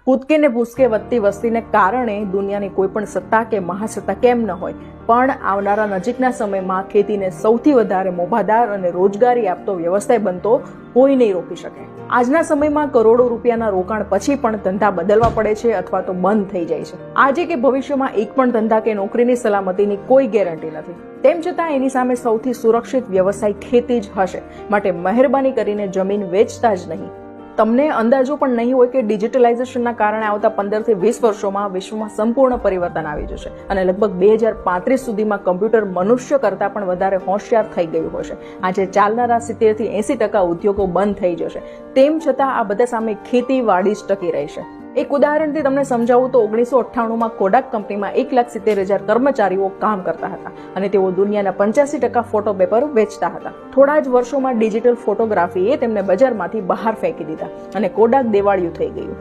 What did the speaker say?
કૂદકે ને ભૂસકે વધતી વસ્તીને કારણે દુનિયાની કોઈ પણ સત્તા કે મહાસત્તા કેમ ન હોય, પણ આવનારા નજીકના સમયમાં ખેતીને સૌથી વધારે મોભાદાર અને રોજગારી આપતો વ્યવસાય બનતો કોઈ નહીં રોકી શકે. આજના સમયમાં કરોડો રૂપિયાના રોકાણ પછી પણ ધંધા બદલવા પડે છે અથવા તો બંધ થઈ જાય છે. આજે કે ભવિષ્યમાં એક પણ ધંધા કે નોકરીની સલામતીની કોઈ ગેરંટી નથી. તેમ છતાં એની સામે સૌથી સુરક્ષિત વ્યવસાય ખેતી જ હશે. માટે મહેરબાની કરીને જમીન વેચતા જ નહીં. તમને અંદાજો પણ નહીં હોય કે ડિજિટલાઇઝેશનના કારણે આવતા 15 થી 20 વર્ષોમાં વિશ્વમાં સંપૂર્ણ પરિવર્તન આવી જશે અને લગભગ 2035 સુધીમાં કમ્પ્યુટર મનુષ્ય કરતાં પણ વધારે હોશિયાર થઈ ગયું હશે. આજે ચાલનારા 70 થી 80% ઉદ્યોગો બંધ થઈ જશે. તેમ છતાં આ બધા સામે ખેતીવાડી જ ટકી રહેશે. એક ઉદાહરણથી તમને સમજાવું તો 1998માં કોડાક કંપનીમાં 1,70,000 કર્મચારીઓ કામ કરતા હતા અને તેઓ દુનિયાના 85% ફોટો પેપર વેચતા હતા. થોડા જ વર્ષોમાં ડિજિટલ ફોટોગ્રાફીએ તેમને બજારમાંથી બહાર ફેંકી દીધા અને કોડાક દેવાળિયું થઈ ગયું.